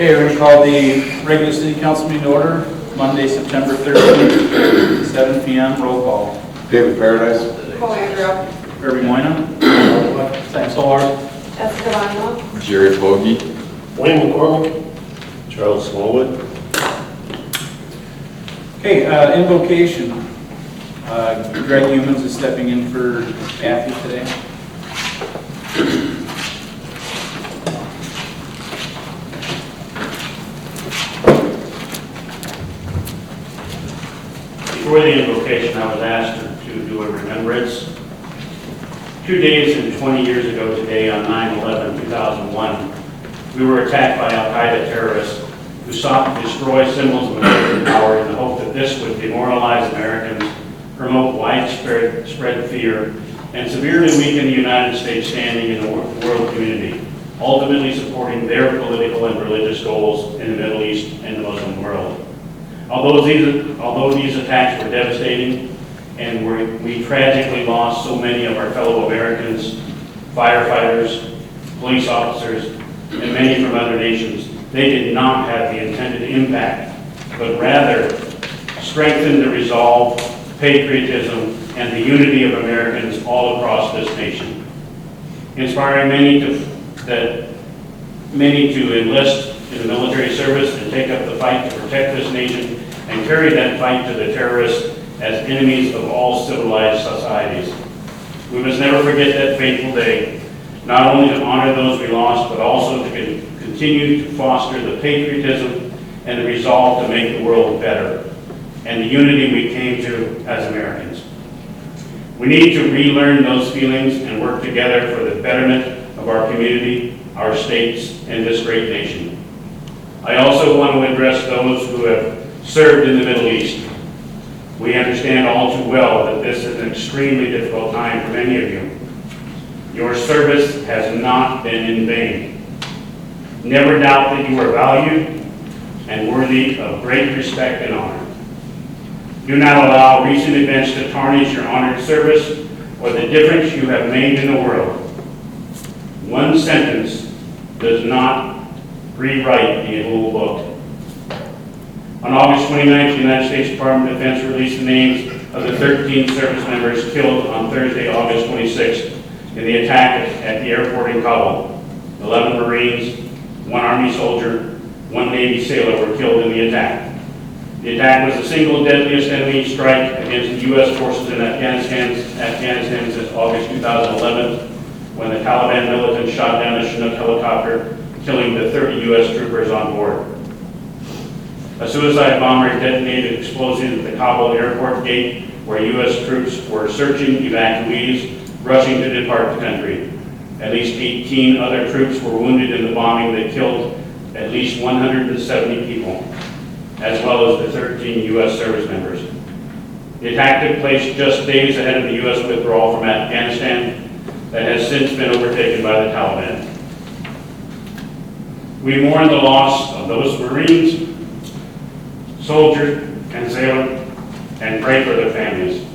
Okay, we're going to call the regular city council meeting to order, Monday, September 13th, 7 p.m. Roll call. David Paradise. Cole Andrew. Herbie Moyna. Sam Solar. Escavano. Jerry Bogey. Wayne McCormick. Charles Smallwood. Okay, invocation. Greg Humans is stepping in for Kathy today. Before the invocation, I was asked to do a remembrance. 2 days and 20 years ago today, on 9/11/2001, we were attacked by Al-Qaeda terrorists who sought to destroy symbols of American power in the hope that this would demoralize Americans, promote widespread fear, and severely weaken the United States standing in the world community, ultimately supporting their political and religious goals in the Middle East and the Muslim world. Although these attacks were devastating and we tragically lost so many of our fellow Americans, firefighters, police officers, and many from other nations, they did not have the intended impact, but rather strengthened the resolve, patriotism, and the unity of Americans all across this nation, inspiring many to enlist in the military service and take up the fight to protect this nation and carry that fight to the terrorists as enemies of all civilized societies. We must never forget that fateful day, not only to honor those we lost, but also to continue to foster the patriotism and the resolve to make the world better, and the unity we came to as Americans. We need to relearn those feelings and work together for the betterment of our community, our states, and this great nation. I also want to address those who have served in the Middle East. We understand all too well that this is an extremely difficult time for many of you. Your service has not been in vain. Never doubt that you are valued and worthy of great respect and honor. Do not allow recent events to tarnish your honored service or the difference you have made in the world. One sentence does not rewrite the whole book. On August 29th, the United States Department of Defense released the names of the 13 service members killed on Thursday, August 26th in the attack at the airport in Kabul. 11 Marines, 1 Army soldier, 1 Navy sailor were killed in the attack. The attack was the single deadliest enemy strike against the U.S. forces in Afghanistan since August 2011, when the Taliban militants shot down a Chinook helicopter, killing the 30 U.S. troopers on board. A suicide bomber detonated explosives at the Kabul airport gate, where U.S. troops were searching evacuees rushing to depart the country. At least 18 other troops were wounded in the bombing that killed at least 170 people, as well as the 13 U.S. service members. The attack took place just days ahead of the U.S. withdrawal from Afghanistan that has since been overtaken by the Taliban. We mourn the loss of those Marines, soldiers, and sailors, and pray for their families.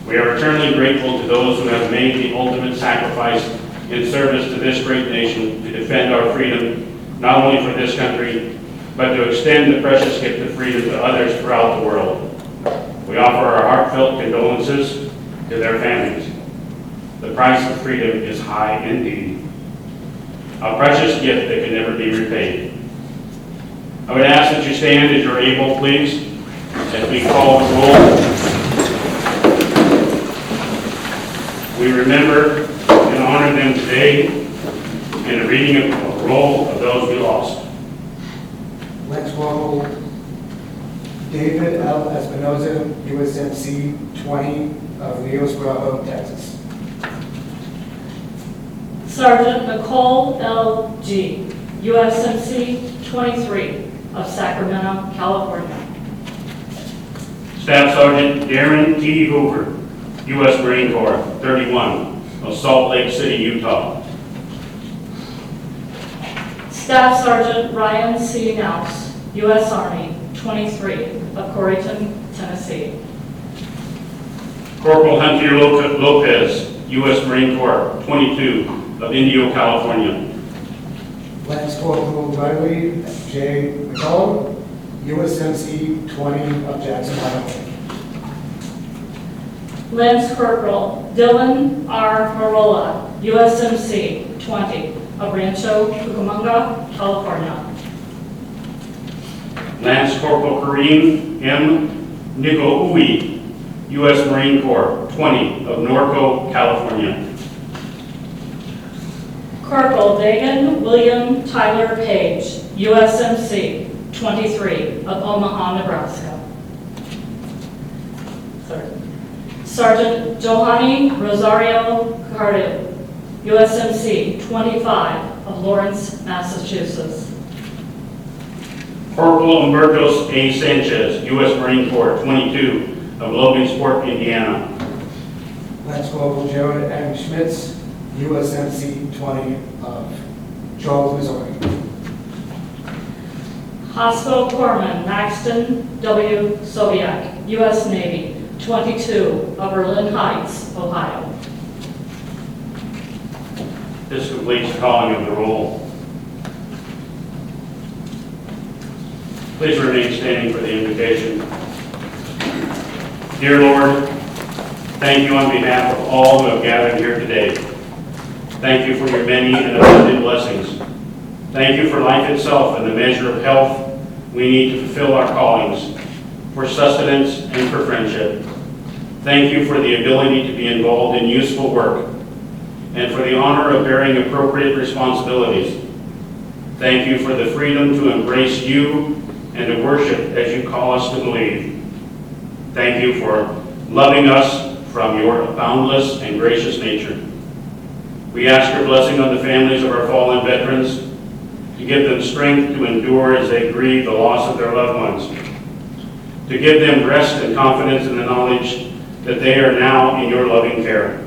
We are eternally grateful to those who have made the ultimate sacrifice in service to this great nation to defend our freedom, not only for this country, but to extend the precious gift of freedom to others throughout the world. We offer our heartfelt condolences to their families. The price of freedom is high indeed, a precious gift that can never be repaid. I would ask that you stand as you're able, please, as we call the roll. We remember and honor them today in a reading of the roll of those we lost. Let's roll David L. Espinoza, USMC 20 of Rios Bravo, Texas. Sergeant Nicole L. G., USMC 23 of Sacramento, California. Staff Sergeant Darren T. Hoover, U.S. Marine Corps, 31 of Salt Lake City, Utah. Staff Sergeant Ryan C. Nouse, U.S. Army, 23 of Corryton, Tennessee. Corporal Hunter Lopez, U.S. Marine Corps, 22 of Indio, California. Lance Corporal Riley J. McCollum, USMC 20 of Jackson, Wyoming. Lance Corporal Dylan R. Marola, USMC 20 of Rancho Cucamonga, California. Lance Corporal Kareem M. Nicoui, U.S. Marine Corps, 20 of Norco, California. Corporal Dagan William Tyler Page, USMC 23 of Omaha, Nebraska. Sergeant Johanny Rosario Cardio, USMC 25 of Lawrence, Massachusetts. Corporal Humberto A. Sanchez, U.S. Marine Corps, 22 of Logansport, Indiana. Lance Corporal Jared M. Schmitz, USMC 20 of Charles, Missouri. Hospital Corpsman Maxton W. Sobiak, U.S. Navy 22 of Berlin Heights, Ohio. This completes the calling of the roll. Please remain standing for the invocation. Dear Lord, thank you on behalf of all who have gathered here today. Thank you for your many and abundant blessings. Thank you for life itself and the measure of health we need to fulfill our callings, for sustenance and for friendship. Thank you for the ability to be involved in useful work and for the honor of bearing appropriate responsibilities. Thank you for the freedom to embrace you and to worship as you call us to believe. Thank you for loving us from your boundless and gracious nature. We ask your blessing on the families of our fallen veterans, to give them strength to endure as they grieve the loss of their loved ones, to give them rest and confidence in the knowledge that they are now in your loving care.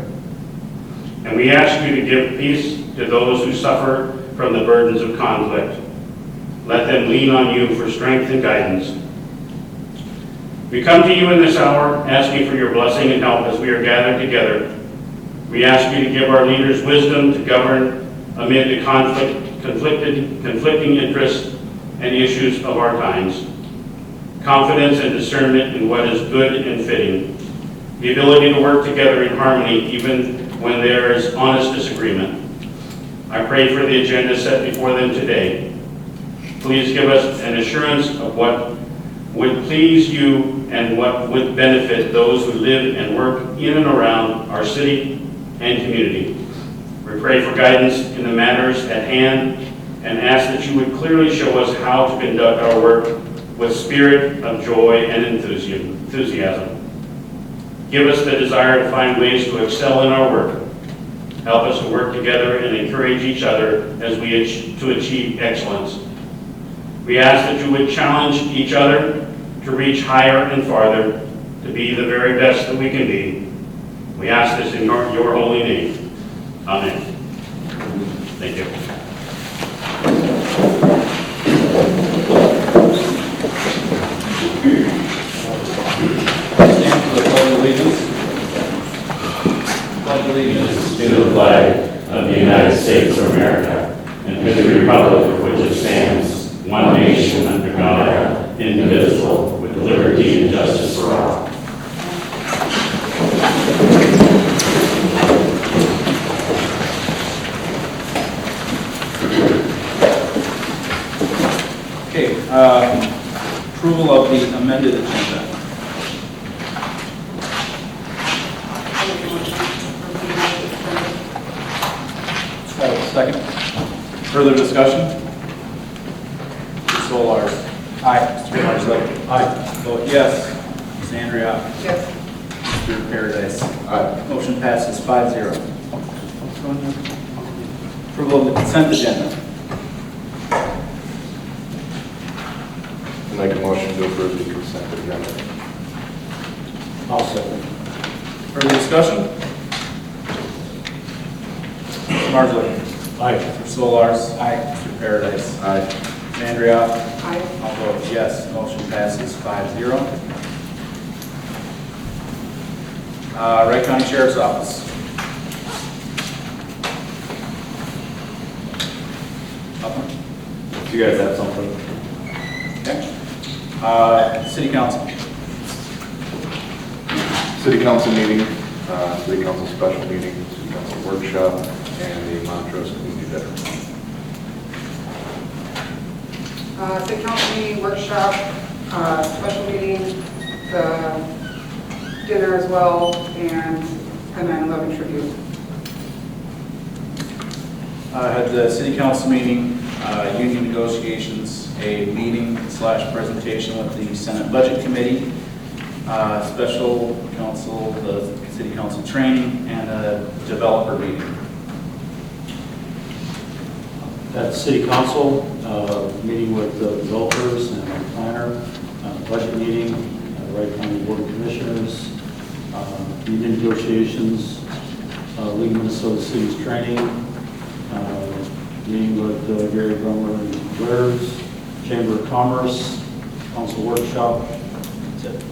And we ask you to give peace to those who suffer from the burdens of conflict. Let them lean on you for strength and guidance. We come to you in this hour asking for your blessing and help as we are gathered together. We ask you to give our leaders wisdom to govern amid the conflicting interests and issues of our times. Confidence and discernment in what is good and fitting. The ability to work together in harmony even when there is honest disagreement. I pray for the agenda set before them today. Please give us an assurance of what would please you and what would benefit those who live and work in and around our city and community. We pray for guidance in the matters at hand and ask that you would clearly show us how to conduct our work with spirit of joy and enthusiasm. Give us the desire to find ways to excel in our work. Help us to work together and encourage each other as we achieve excellence. We ask that you would challenge each other to reach higher and farther, to be the very best that we can be. We ask this in your holy name. Amen. Thank you. Stand for the Pledge of Allegiance. Pledge allegiance to the flag of the United States of America and to the republic for which it stands, one nation under God, indivisible, with liberty and justice for all. Okay, approval of the amended agenda. Second. Further discussion? Ms. Solars. Aye. Mr. Marsland. Aye. Vote yes. Ms. Andrea. Yes. Mr. Paradise. Aye. Motion passes 5-0. Approval of the consent agenda. Make a motion to approve the consent agenda. I'll second. Further discussion? Mr. Marsland. Aye. Mr. Solars. Aye. Mr. Paradise. Aye. Ms. Andrea. Aye. I'll vote yes. Motion passes 5-0. Wright County Sheriff's Office. Nothing? If you guys have something. Okay. City council. City council meeting, city council special meeting, city council workshop, and the Montrose Community Dinner. City council meeting, workshop, special meeting, the dinner as well, and the 9/11 tribute. Had the city council meeting, union negotiations, a meeting / presentation with the Senate Budget Committee, special council, the city council training, and a developer meeting. At City Council, meeting with the developers and our planner, budget meeting, Wright County Board of Commissioners, union negotiations, League of Minnesota Cities training, meeting with Gary Brummer and Blair's, Chamber of Commerce, council workshop. That's it.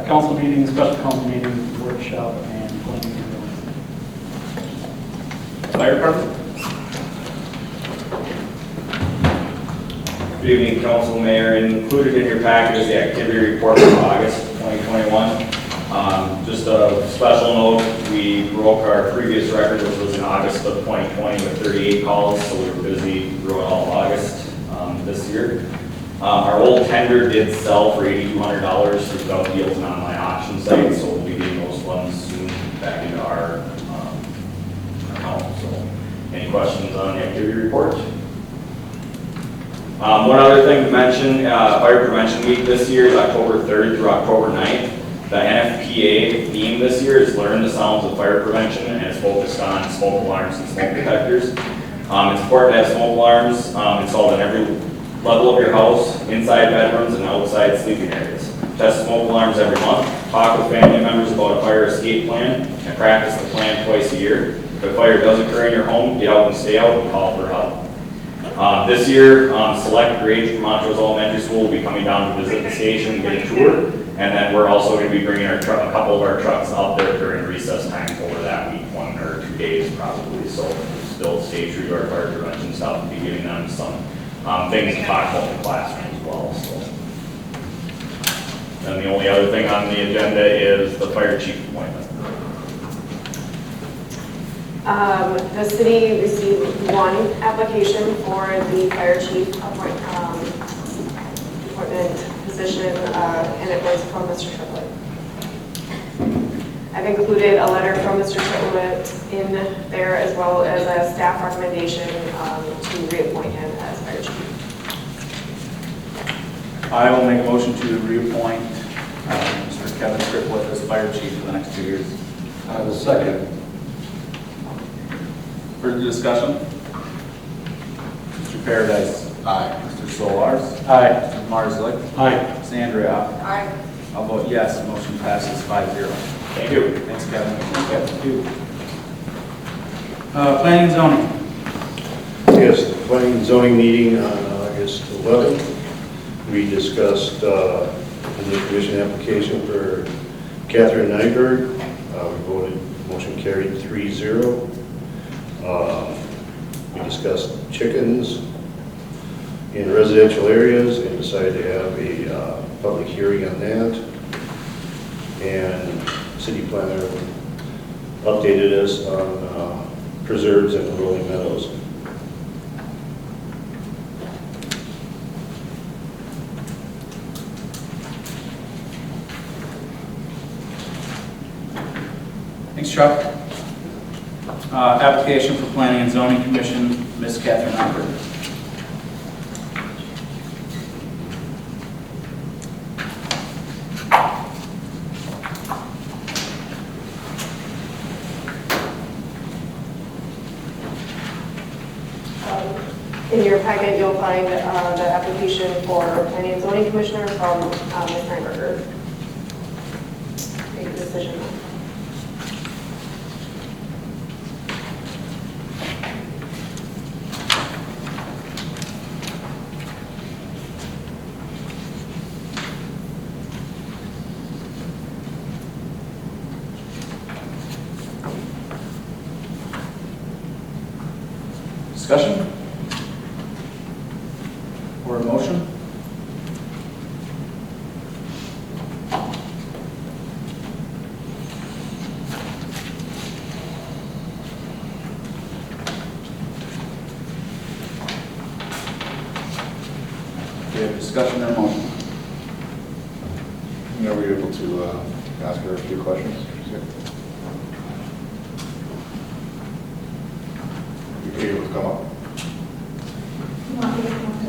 Council meeting, special council meeting, workshop, and planning and zoning. Fire department? Good evening, council, mayor. Included in your packet is the activity report for August 2021. Just a special note, we broke our previous record, which was in August of 2020 with 38 calls, so we were busy throughout all of August this year. Our old tender did sell for $8,200 through Gov Deals and online auction site, so we'll be getting those funds soon back into our account. So, any questions on the activity report? One other thing to mention, Fire Prevention Week this year is October 3rd through October 9th. The NFPA theme this year is Learn the Sounds of Fire Prevention, and it's focused on smoke alarms and smoke detectors. It's important to have smoke alarms installed in every level of your house, inside bedrooms and outside sleeping areas. Test smoke alarms every month, talk with family members about a fire escape plan, and practice the plan twice a year. If a fire does occur in your home, get out and stay out and call for help. This year, select grades from Montrose Elementary School will be coming down to visit the station and get a tour. And then we're also going to be bringing a couple of our trucks out there during recess time over that week, 1 or 2 days probably. So still stay true to our fire prevention stuff and be giving them some things to talk about in the classroom as well. So. And the only other thing on the agenda is the fire chief appointment. The city received one application for the fire chief appointment position, and it was from Mr. Triplett. I've included a letter from Mr. Triplett in there as well as a staff recommendation to reappoint him as fire chief. I will make a motion to reappoint Mr. Kevin Triplett as fire chief for the next 2 years. I will second. Further discussion? Mr. Paradise? Aye. Mr. Solars? Aye. Mr. Marslick? Aye. Ms. Andrea? Aye. I'll vote yes, motion passes 5-0. Thank you. Thanks, Kevin. Thank you. Planning and zoning. Yes, the planning and zoning meeting on August 11th, we discussed the commission application for Catherine Nyberg. We voted, motion carried 3-0. We discussed chickens in residential areas and decided to have a public hearing on that. And city planner updated us on preserves and rolling meadows. Thanks, Chuck. Application for Planning and Zoning Commission, Ms. Catherine Nyberg. In your packet, you'll find the application for Planning and Zoning Commissioner from Ms. Steinberger. Make a decision. Discussion? a motion? We have discussion and motion. Are we able to ask her a few questions? You able to come up?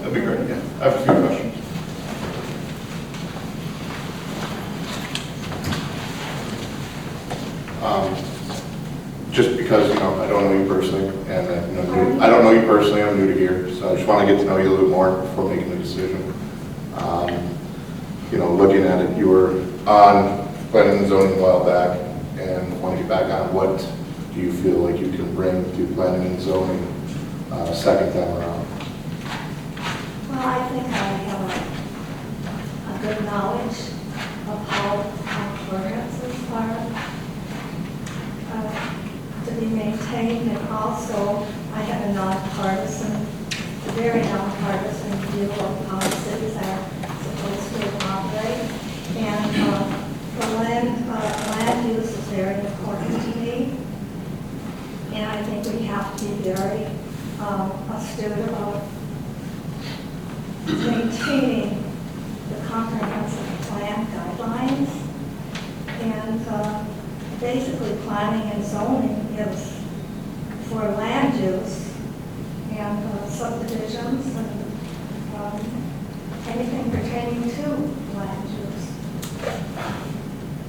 That'd be great, yeah. I have a few questions. Just because, I don't know you personally, and I don't know you personally, I'm new to here, so I just want to get to know you a little more before making a decision. Looking at it, you were on planning and zoning a while back, and want to get back on what do you feel like you can bring to planning and zoning second time around? Well, I think I have a good knowledge of how ordinances are to be maintained, and also I have a very nonpartisan view of how cities are supposed to operate. And the land use is very important to me. And I think we have to be very astute about maintaining the comprehensive plan guidelines. And basically planning and zoning is for land use and subdivisions and anything pertaining to land use.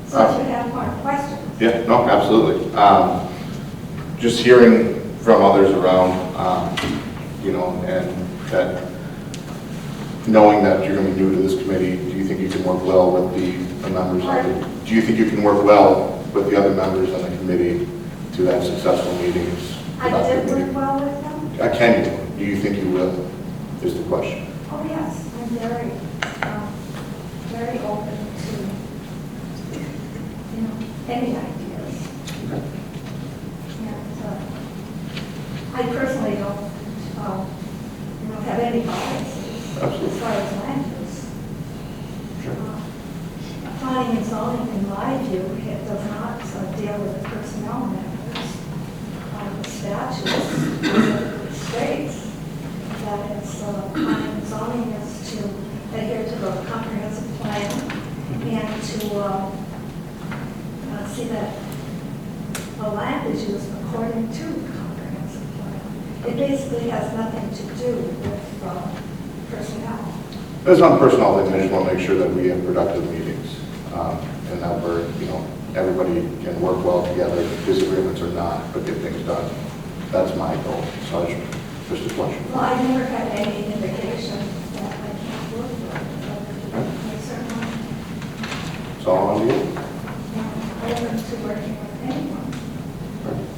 So if you have more questions. Yeah, no, absolutely. Just hearing from others around, and that knowing that you're going to be new to this committee, do you think you can work well with the members on it? Do you think you can work well with the other members on the committee to have successful meetings? I did work well with them. Can you? Do you think you will? Is the question. Oh, yes, I'm very open to, any ideas. Okay. And I personally don't, have any biases Absolutely. as far as land use. Sure. Planning and zoning, in my view, it does not deal with the personnel matters. The statute specifically states that it's planning and zoning is to adhere to the comprehensive plan and to see that the land is used according to the comprehensive plan. It basically has nothing to do with personnel. It's not personal, I just want to make sure that we have productive meetings, and that we're, everybody can work well together, disagreements or not, but get things done. That's my goal. So just a question. Well, I never had any indication that I can't work with it, but I certainly It's all on you. am open to working with anyone.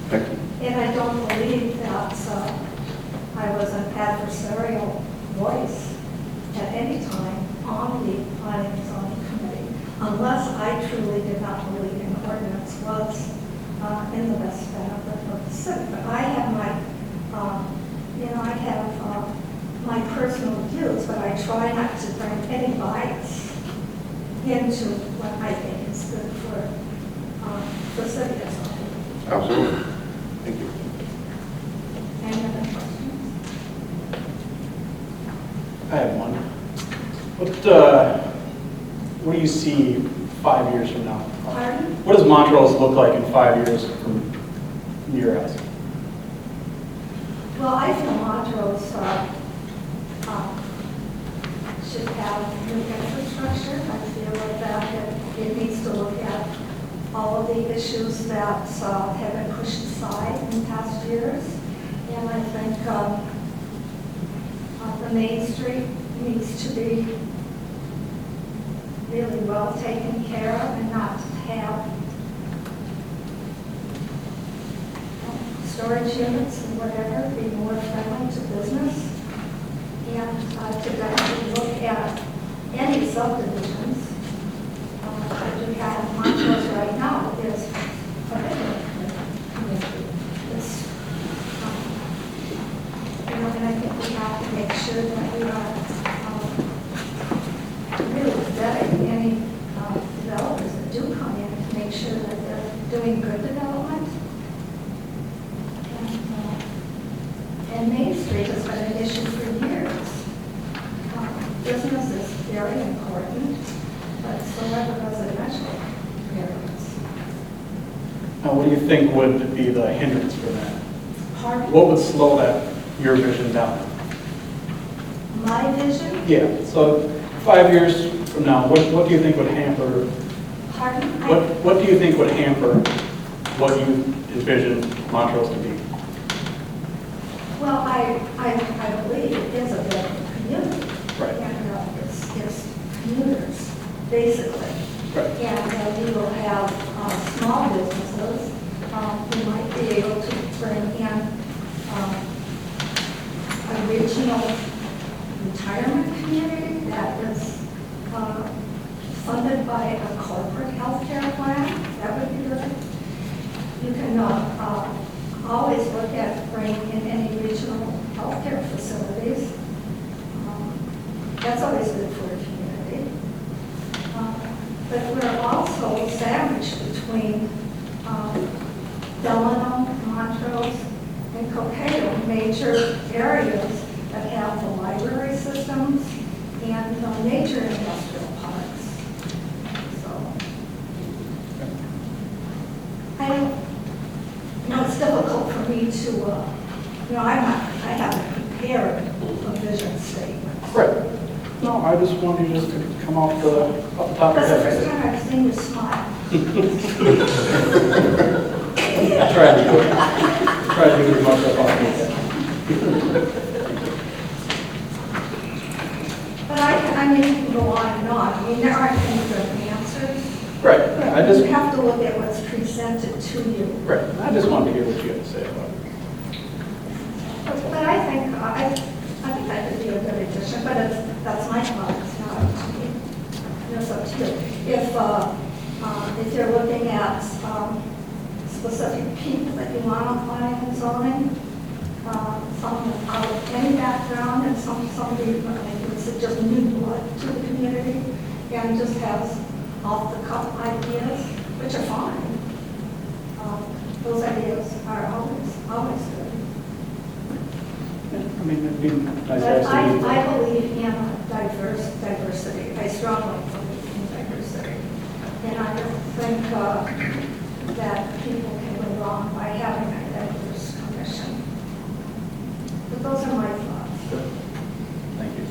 Thank you. And I don't believe that I was an adversarial voice at any time on the planning and zoning committee, unless I truly did not believe an ordinance was in the best benefit of the city. But I have my personal views, but I try not to bring any bias into what I think is good for the city as a whole. Absolutely. Thank you. Any other questions? I have one. What do you see 5 years from now? Pardon? What does Montrose look like in 5 years from your eyes? Well, I feel Montrose should have new infrastructure. I feel that it needs to look at all of the issues that have been pushed aside in past years. And I think the Main Street needs to be really well taken care of and not have storage units and whatever, be more friendly to business. And to definitely look at any subdivisions that we have in Montrose right now is a big community. And I think we have to make sure that we are and Main Street has been an issue for years. Business is very important, but so are the residential areas. Now, what do you think would be the hindrance for that? Pardon? What would slow your vision down? My vision? Yeah, so 5 years from now, what do you think would hamper, Pardon? what do you think would hamper what you envision Montrose to be? Well, I believe it is a better community. Right. And it's commuters, basically. Right. And we will have small businesses. We might be able to bring in a regional retirement community that is funded by a corporate healthcare plan. That would be good. You can always look at bringing in any regional healthcare facilities. That's always good for a community. But we're also sandwiched between Delano, Montrose, and Locator, major areas that have the library systems and the major industrial parks. So, it's difficult for me to, I haven't prepared a vision statement. Right. No, I just wanted you just to come off the top of That's your the first head. time I've seen you smile. I tried to do it. Tried to do as much as possible. But you can go on and on. I mean, there aren't any good answers. Right. I You just, have to look at what's presented to you. right. I just wanted to hear what you had to say about it. But I think that could be a good addition, but that's my thought, it's not up to me. It's up to you. If you're looking at specific people that you want to apply in zoning, some out of any background and somebody who's just new blood to the community and just has off-the-cuff ideas, which are fine. Those ideas are always good. I mean, it'd be nice But to have some. I believe in diversity. I strongly believe in diversity. And I don't think that people can go wrong by having a diverse commission. But those are my thoughts. Thank you.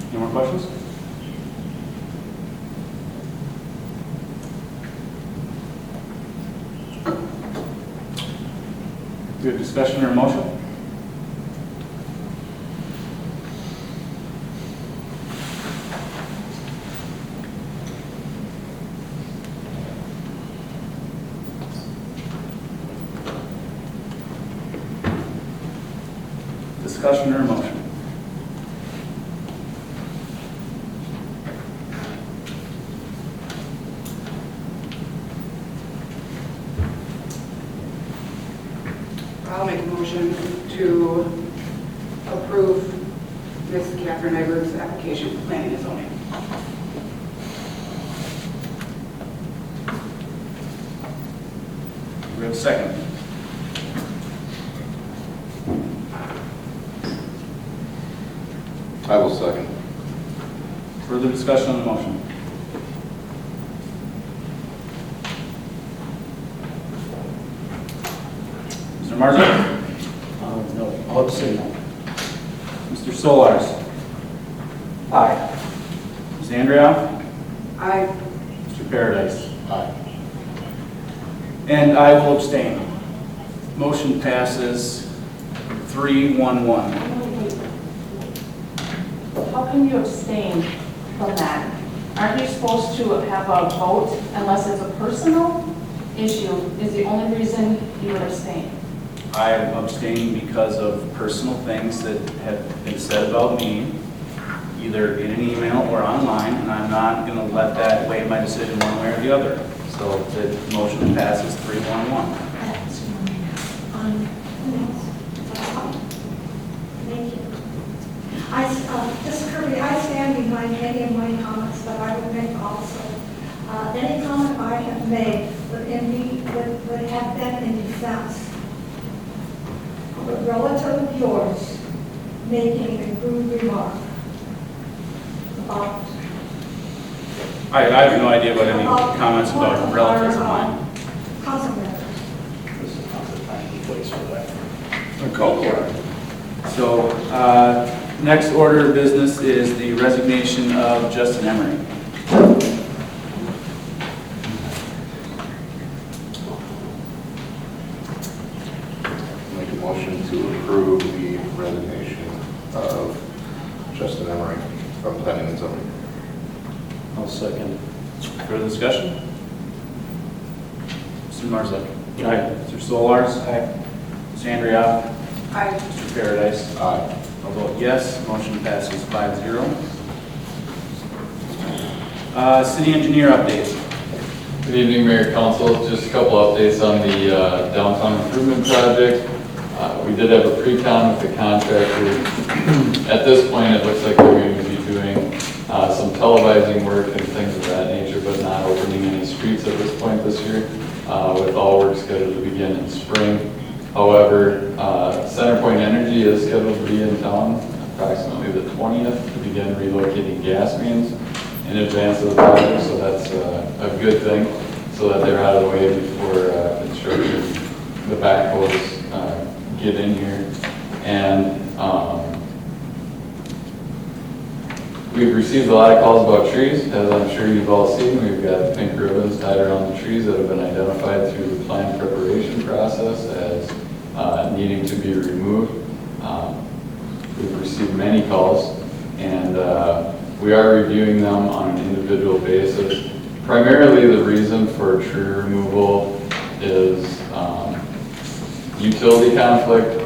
Any more questions? Good discussion or motion? Discussion or motion? I'll make a motion to approve Ms. Catherine Iberg's application for planning and zoning. We have a second. I will second. Further discussion on the motion? Mr. Martin? No, I'll abstain. Mr. Solars? Aye. Ms. Andrioff? Aye. Mr. Paradise? Aye. And I will abstain. Motion passes 3-1-1. How can you abstain from that? Aren't you supposed to have a vote unless it's a personal issue is the only reason you would abstain? I am abstaining because of personal things that have been said about me, either in an email or online, and I'm not going to let that weigh my decision one way or the other. So the motion passes 3-1-1. Thank you. Ms. Kirby, I stand behind any of my comments, but I would make also Any comment I have made would have been in defense of a relative of yours making a rude remark about I have no idea about any comments about relatives of mine. council members. This is not the time and place for that. So, next order of business is the resignation of Justin Emery. Make a motion to approve the resignation of Justin Emery from planning and zoning. I'll second. Further discussion? Mr. Marzlick? Aye. Mr. Solars? Aye. Ms. Andrioff? Aye. Mr. Paradise? Aye. I'll vote yes, motion passes 5-0. City engineer updates. Good evening, Mayor, Council. Just a couple updates on the downtown improvement project. We did have a pre-con with the contractor. At this point, it looks like we're going to be doing some televising work and things of that nature, but not opening any streets at this point this year, with all work scheduled to begin in spring. However, CenterPoint Energy is scheduled to be in town approximately the 20th to begin relocating gas mains in advance of the project, so that's a good thing, so that they're out of the way before construction, the backhoes get in here. And we've received a lot of calls about trees, as I'm sure you've all seen. We've got pink ribbons tied around the trees that have been identified through the plan preparation process as needing to be removed. We've received many calls, and we are reviewing them on an individual basis. Primarily, the reason for tree removal is utility conflict,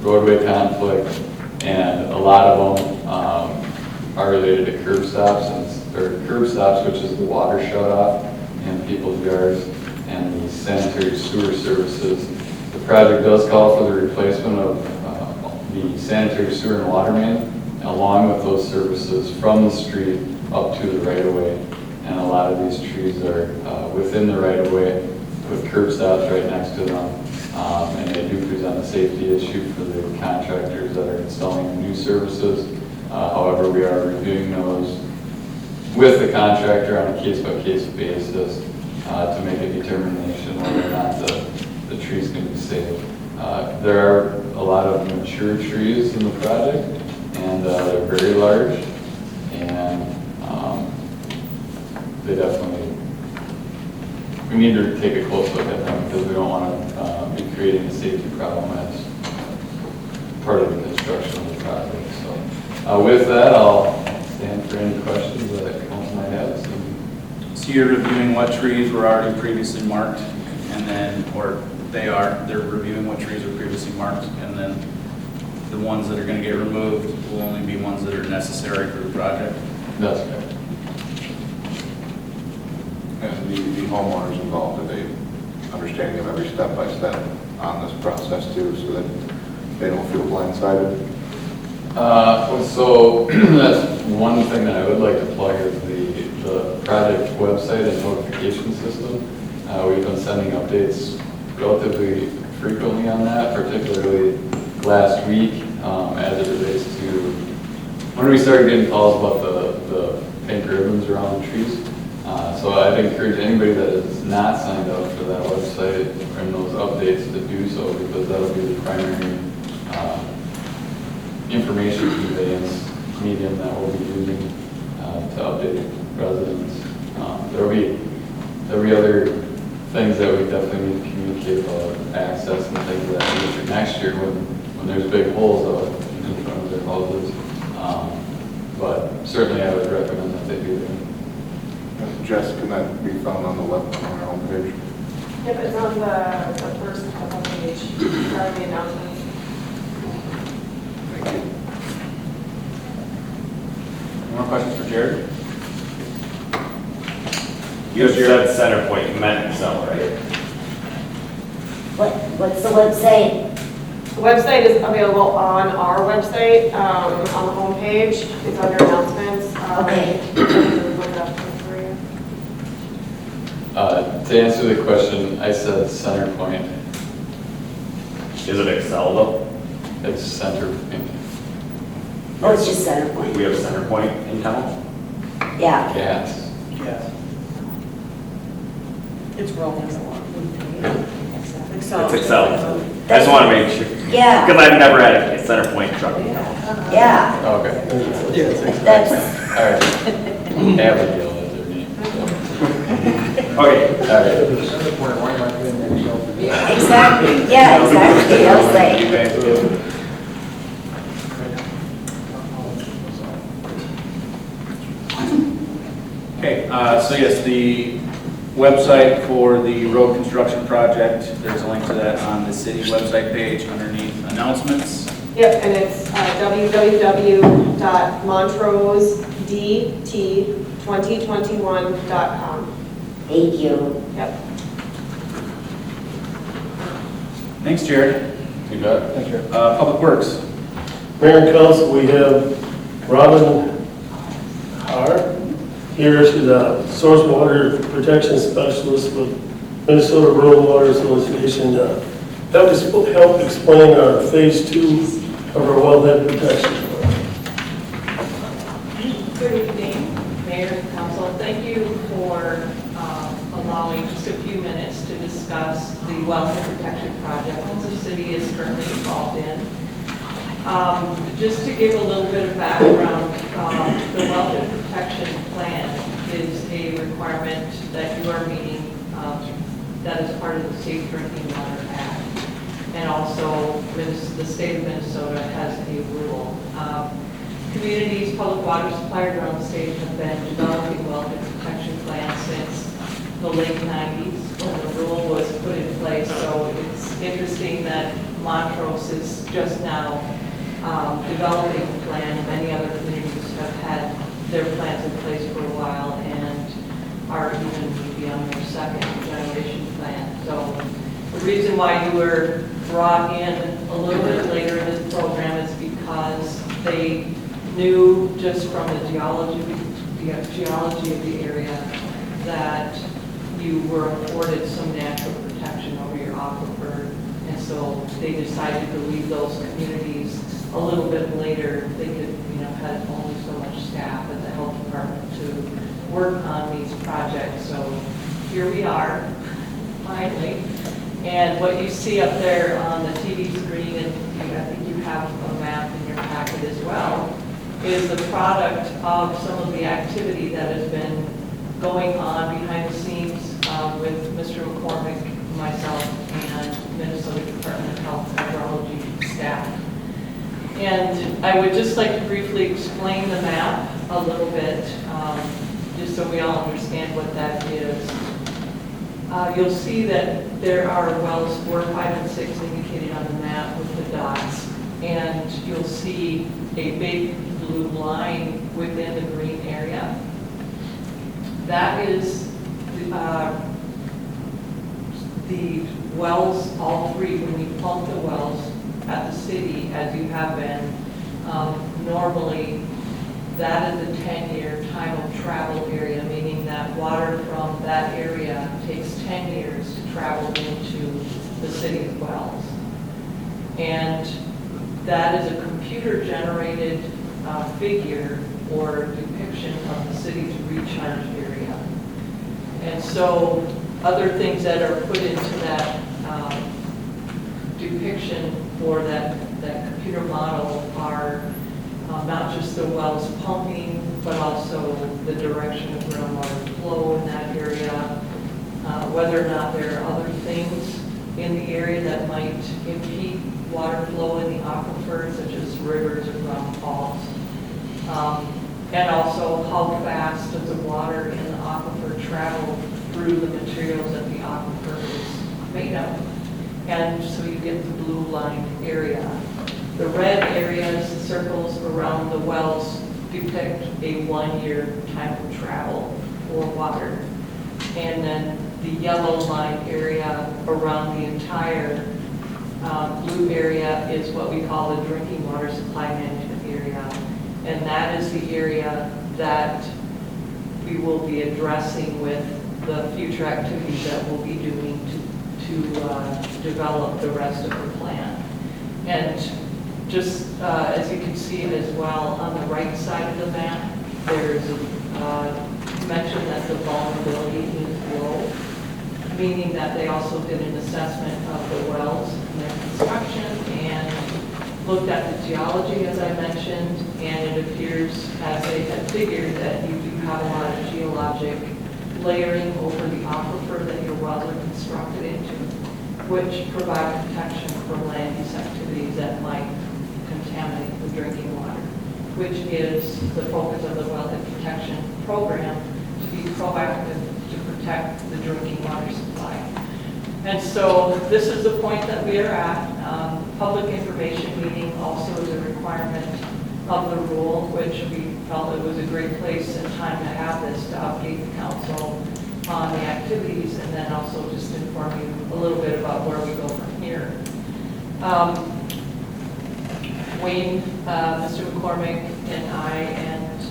roadway conflict, and a lot of them are related to curb stops, which is the water shut off in people's yards, and the sanitary sewer services. The project does call for the replacement of the sanitary sewer and water main, along with those services from the street up to the right-of-way. And a lot of these trees are within the right-of-way with curb stops right next to them. And they do present a safety issue for the contractors that are installing new services. However, we are reviewing those with the contractor on a case-by-case basis to make a determination whether or not the trees can be saved. There are a lot of mature trees in the project, and they're very large, and they definitely, we need to take a close look at them because we don't want to be creating a safety problem as part of the construction of the project. So with that, I'll stand for any questions that council might have. So you're reviewing what trees were already previously marked, and then, or they're reviewing what trees were previously marked, and then the ones that are going to get removed will only be ones that are necessary for the project? That's correct. And the homeowners involved, are they understanding of every step-by-step on this process too, so that they don't feel blindsided? So that's one thing that I would like to plug is the project website and notification system. We've been sending updates relatively frequently on that, particularly last week as it relates to when we started getting calls about the pink ribbons around the trees. So I'd encourage anybody that is not signed up for that website and those updates to do so, because that'll be the primary information conveyance medium that we'll be using to update residents. There'll be other things that we definitely need to communicate about access and things of that nature next year when there's big holes out in front of their houses. But certainly I would recommend that they do that. Jess, can that be found on the web, on our homepage? Yep, it's on the first couple page, part of the announcements. Thank you. Any more questions for Jared? You said CenterPoint, you meant Excel, right? What's the website? The website is available on our website, on the homepage. It's under announcements. Okay. Look it up for you. To answer the question, I said center point. Is it Excel though? It's center point. Oh, it's just center point. We have center point in town? Yeah. Gas. Yes. It's rolling along. It's Excel. I just want to make sure. Yeah. Because I've never had a center point truck. Yeah. Okay. That's, All right. Abigail is her name. Okay. All right. exactly, yeah, exactly, I was like, Okay, so yes, the website for the road construction project, there's a link to that on the city website page underneath announcements. Yep, and it's www.montrosedt2021.com. thank you. Yep. Thanks, Jared. You bet. Thank you. Public Works. Mayor and council, we have Robin Haar here. She's a source water protection specialist with Minnesota Rural Water Association. Help explain our phase 2 of our wellhead protection. Good evening, Mayor and Council. Thank you for allowing just a few minutes to discuss the wellhead protection project that the city is currently involved in. Just to give a little bit of background, the wellhead protection plan is a requirement that you are meeting that is part of the Safe Drinking Water Act. And also, the state of Minnesota has a rule. Communities, public water suppliers around the state have been developing wellhead protection plans since the late 90s when the rule was put in place. So it's interesting that Montrose is just now developing a plan. Many other communities have had their plans in place for a while and are even maybe on their second generation plan. So the reason why you were brought in a little bit later in this program is because they knew just from the geology of the area that you were afforded some natural protection over your aquifer, and so they decided to leave those communities a little bit later. They could, had only so much staff at the health department to work on these projects. So here we are, finally. And what you see up there on the TV screen, and I think you have a map in your packet as well, is the product of some of the activity that has been going on behind the scenes with Mr. McCormick, myself, and Minnesota Department of Health Hydrology staff. And I would just like to briefly explain the map a little bit, just so we all understand what that is. You'll see that there are wells 4, 5, and 6 indicated on the map with the dots. And you'll see a big blue line within the green area. That is the wells, all three, when you pump the wells at the city, as you have been, normally that is a 10-year time of travel area, meaning that water from that area takes 10 years to travel into the city of wells. And that is a computer-generated figure or depiction of the city's recharge area. And so other things that are put into that depiction for that computer model are not just the wells pumping, but also the direction of groundwater flow in that area, whether or not there are other things in the area that might impede water flow in the aquifer, such as rivers or ground falls. And also how fast does the water in the aquifer travel through the materials that the aquifer is made of. And so you get the blue line area. The red areas, the circles around the wells, depict a 1-year time of travel for water. And then the yellow line area around the entire blue area is what we call the drinking water supply management area. And that is the area that we will be addressing with the future activities that we'll be doing to develop the rest of the plan. And just as you can see as well, on the right side of the map, there's mention that the vulnerability is low, meaning that they also did an assessment of the wells and their construction and looked at the geology, as I mentioned, and it appears, as they had figured, that you do have a lot of geologic layering over the aquifer that your wells are constructed into, which provide protection from land use activities that might contaminate the drinking water, which is the focus of the wellhead protection program, to be proactive to protect the drinking water supply. And so this is the point that we are at. Public information meeting also is a requirement of the rule, which we felt it was a great place and time to have this to update the council on the activities and then also just inform you a little bit about where we go from here. Wayne, Mr. McCormick, and I, and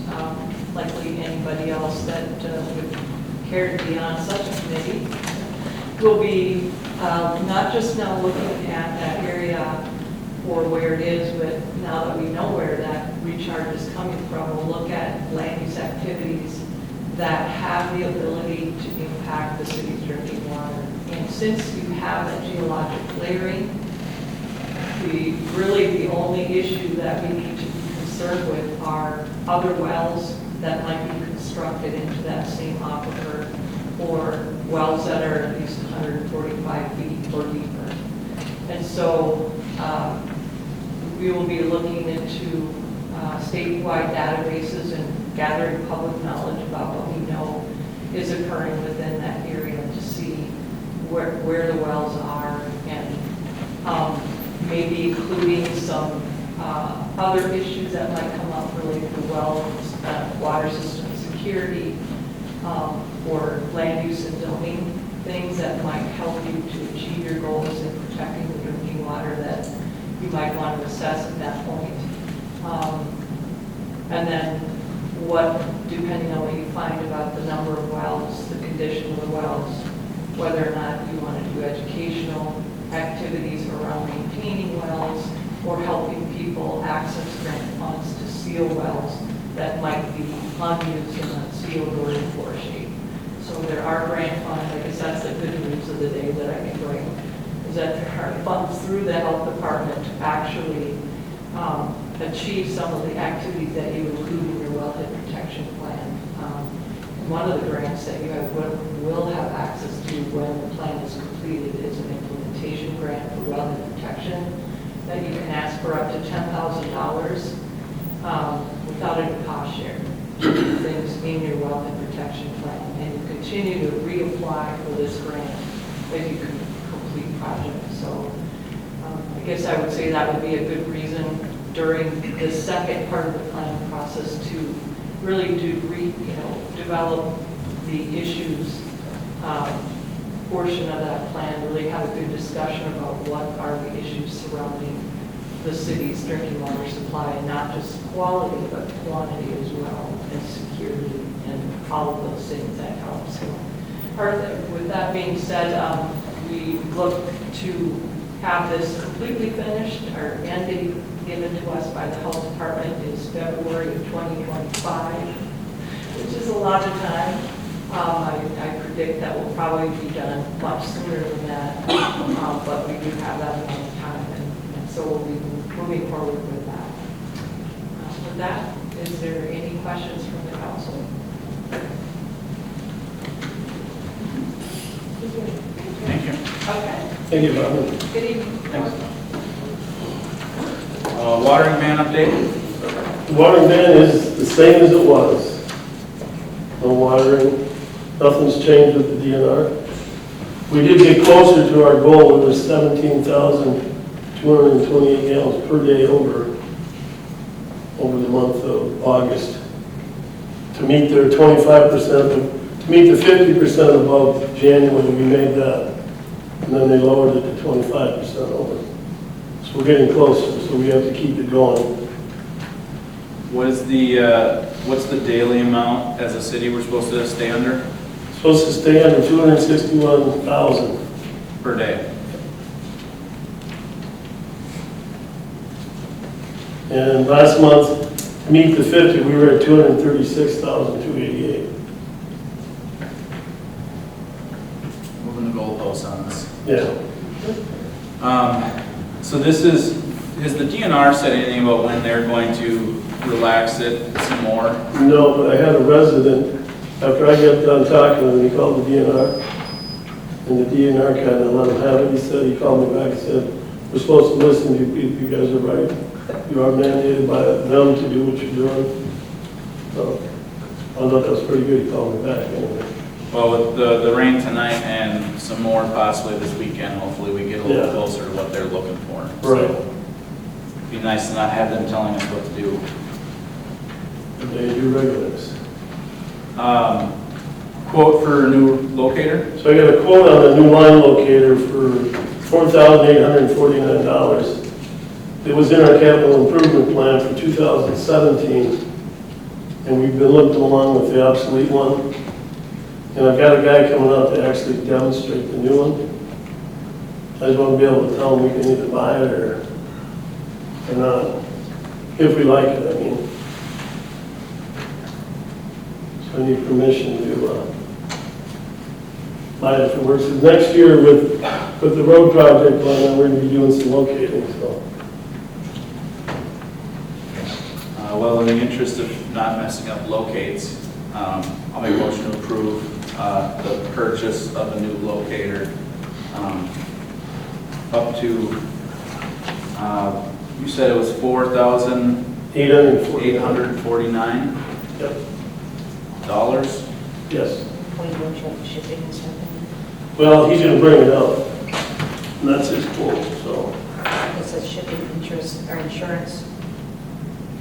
likely anybody else that would care to be on such a committee, will be not just now looking at that area for where it is, but now that we know where that recharge is coming from, we'll look at land use activities that have the ability to impact the city's drinking water. And since you have that geologic layering, really the only issue that we need to be concerned with are other wells that might be constructed into that same aquifer, or wells that are at least 145 feet or deeper. And so we will be looking into statewide databases and gathering public knowledge about what we know is occurring within that area to see where the wells are, and maybe including some other issues that might come up related to well, water system security, or land use and zoning, things that might help you to achieve your goals in protecting the drinking water that you might want to assess at that point. And then what, depending on what you find about the number of wells, the condition of the wells, whether or not you want to do educational activities around maintaining wells or helping people access grant funds to seal wells that might be unused in a sealed or in poor shape. So there are grant funds. I guess that's the good news of the day that I can bring, is that there are funds through the health department to actually achieve some of the activities that you include in your wellhead protection plan. One of the grants that you will have access to when the plan is completed is an implementation grant for wellhead protection that you can ask for up to $10,000 without any cost share. Things in your wellhead protection plan, and you continue to reapply for this grant as you complete projects. So I guess I would say that would be a good reason during the second part of the planning process to really develop the issues portion of that plan, really have a good discussion about what are the issues surrounding the city's drinking water supply, and not just quality, but quantity as well, and security, and all of those things that help. So, with that being said, we look to have this completely finished, or end date given to us by the health department is February of 2025, which is a lot of time. I predict that will probably be done much sooner than that, but we do have that amount of time, and so we'll be moving forward with that. With that, is there any questions from the council? Thank you. Okay. Thank you, Robin. Good evening. Watering ban update? The watering ban is the same as it was. No watering, nothing's changed with the DNR. We did get closer to our goal. It was 17,228 gallons per day over the month of August. To meet their 25%, to meet the 50% above January, we made that. And then they lowered it to 25% over. So we're getting closer, so we have to keep it going. What is what's the daily amount as a city we're supposed to stay under? supposed to stay under 261,000. Per day. And last month, to meet the 50, we were at 236,288. Moving the goalposts on this. Yeah. So this has the DNR said anything about when they're going to relax it some more? No, but I had a resident, after I got done talking to him, he called the DNR. And the DNR kind of let him have it. He said, he called me back and said, we're supposed to listen to you people. You guys are right. You are mandated by them to do what you're doing. So I thought that was pretty good. He called me back anyway. Well, with the rain tonight and some more possibly this weekend, hopefully we get a little closer to what they're looking for. Right. So, it'd be nice to not have them telling us what to do. And they do regulars. Quote for a new locator? So I got a quote on a new line locator for $4,849. It was in our capital improvement plan for 2017, and we've been looking along with the obsolete one. And I've got a guy coming out to actually demonstrate the new one. I just want to be able to tell him we can either buy it or not, if we like it, I mean. So I need permission to buy it if it works. Next year with the road project plan, we're going to be doing some locating, so. Well, in the interest of not messing up locates, I'll make a motion to approve the purchase of a new locator up to, you said it was $4,849? Yep. Dollars? Yes. When you check shipping and stuff. Well, he's going to bring it up, and that's his quote, so. It says shipping interest or insurance.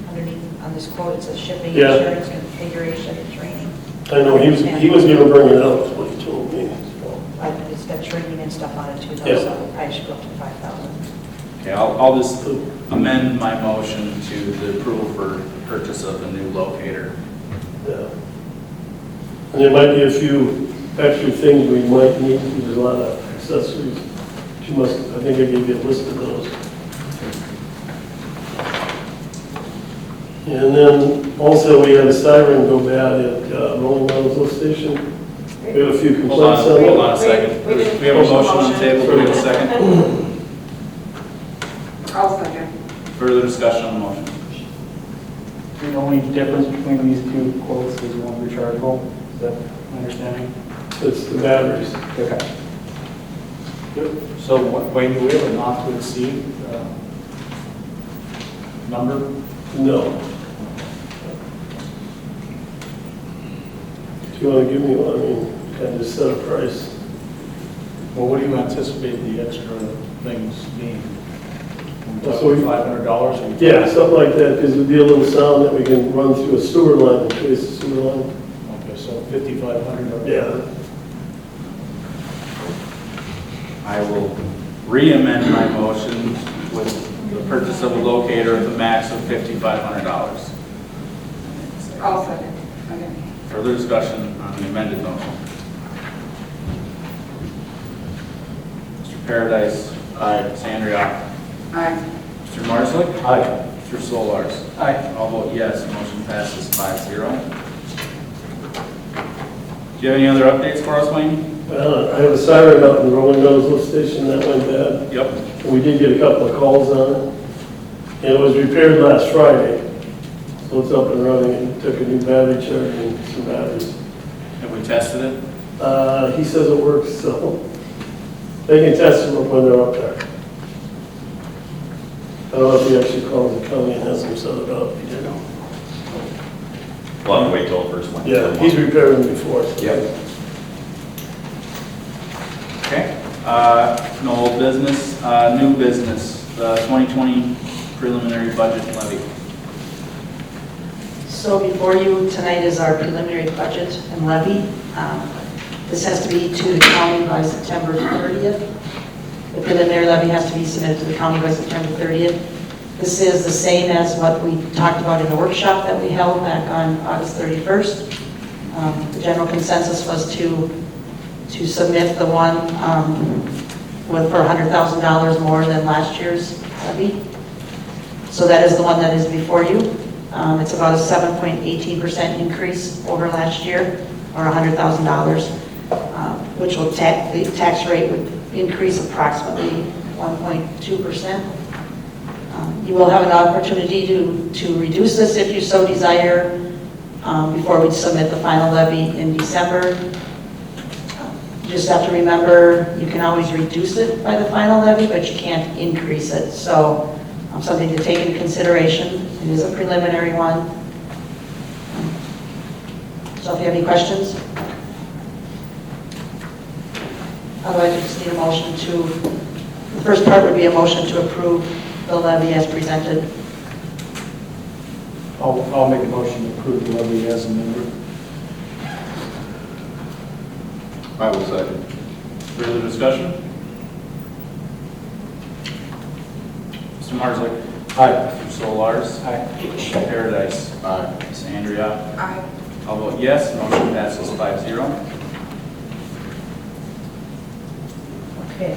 Underneath on this quote, it says shipping, Yeah. insurance, configuration, and training. I know, he was going to bring it up, is what he told me. So. It's got training and stuff on it too, though, Yeah. so I should go up to 5,000. Okay, I'll just amend my motion to the approval for purchase of a new locator. Yeah. And there might be a few extra things we might need, because there's a lot of accessories. I think I gave you a list of those. And then also we had a siren go bad at Rolling Meadows lift station. We had a few complaints on it. Hold on a second. We have a motion on the table, do we have a second? I'll second. Further discussion on the motion? The only difference between these two quotes is one rechargeable, is that my understanding? It's the batteries. Okay. Good. So Wayne, do we have a not to exceed number? No. Do you want to give me one? I mean, kind of set a price. Well, what do you anticipate the extra things being? So we- $500? Yeah, something like that, because it'd be a little sound that we can run through a sewer line, in case the sewer line. Okay, so 5,500. Yeah. I will re-amend my motion with the purchase of a locator at the max of $5,500. I'll second. Okay. Further discussion on the amended motion? Mr. Paradise? Aye. Ms. Andriott? Aye. Mr. Marslick? Aye. Mr. Solars? Aye. I'll vote yes, motion passes 5-0. Do you have any other updates for us, Wayne? I have a siren up in Rolling Meadows lift station that went bad. Yep. And we did get a couple of calls on it. And it was repaired last Friday. So it's up and running, and took a new battery charger and some batteries. Have we tested it? He says it works, so they can test them when they're up there. I don't know if he actually calls the county and has them set it up. He didn't know. We'll have to wait till the first one. Yeah, he's repaired them before. Yep. Okay. No old business, new business, the 2020 preliminary budget levy. So before you tonight is our preliminary budget and levy. This has to be to the county by September 30th. The preliminary levy has to be submitted to the county by September 30th. This is the same as what we talked about in the workshop that we held back on August 31st. The general consensus was to submit the one for $100,000 more than last year's levy. So that is the one that is before you. It's about a 7.18% increase over last year, or $100,000, which will the tax rate would increase approximately 1.2%. You will have an opportunity to reduce this if you so desire before we submit the final levy in December. You just have to remember you can always reduce it by the final levy, but you can't increase it. So something to take into consideration. It is a preliminary one. So if you have any questions, otherwise I just need a motion the first part would be a motion to approve the levy as presented. I'll make a motion to approve the levy as amended. I will second. Further discussion? Mr. Marslick? Aye. Mr. Solars? Aye. Mr. Paradise? Aye. Ms. Andrea? Aye. I'll vote yes, motion passes 5-0. Okay.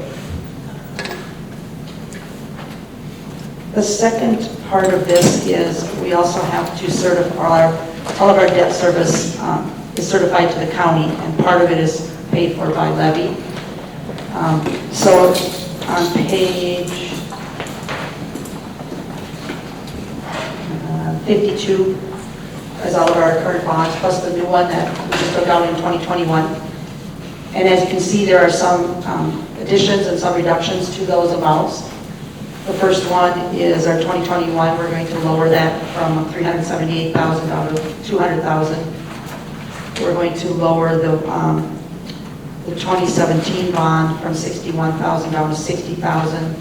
The second part of this is we also have to certify all of our debt service is certified to the county, and part of it is paid for by levy. So on page 52 is all of our current bonds, plus the new one that we just took out in 2021. And as you can see, there are some additions and some reductions to those amounts. The first one is our 2021. We're going to lower that from $378,000 down to $200,000. We're going to lower the 2017 bond from $61,000 down to $60,000.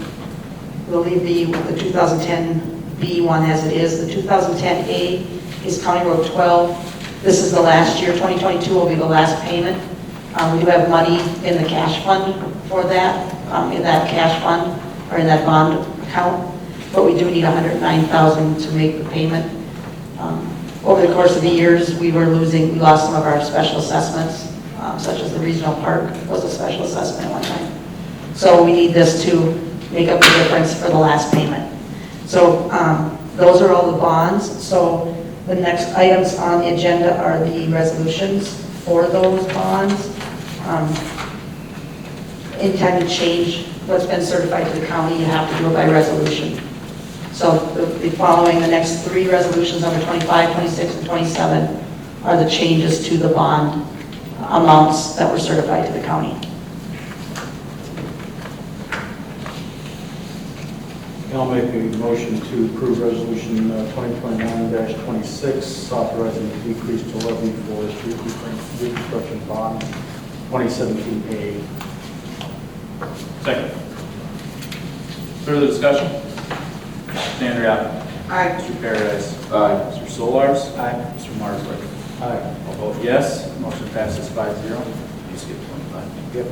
We'll leave the 2010 B one as it is. The 2010 A is County Road 12. This is the last year. 2022 will be the last payment. We do have money in the cash fund for that, in that cash fund, or in that bond account, but we do need $109,000 to make the payment. Over the course of the years, we lost some of our special assessments, such as the regional park was a special assessment at one time. So we need this to make up the difference for the last payment. So those are all the bonds. So the next items on the agenda are the resolutions for those bonds. Anytime you change what's been certified to the county, you have to do it by resolution. So the following, the next three resolutions, number 25, 26, and 27, are the changes to the bond amounts that were certified to the county. I'll make a motion to approve resolution 2021-26, authorizing a decrease to levy for street reconstruction bond 2017A. Second. Further discussion? Ms. Andrea? Aye. Mr. Paradise? Aye. Mr. Solars? Aye. Mr. Marslick? Aye. I'll vote yes, motion passes 5-0. You skip 25. Yep.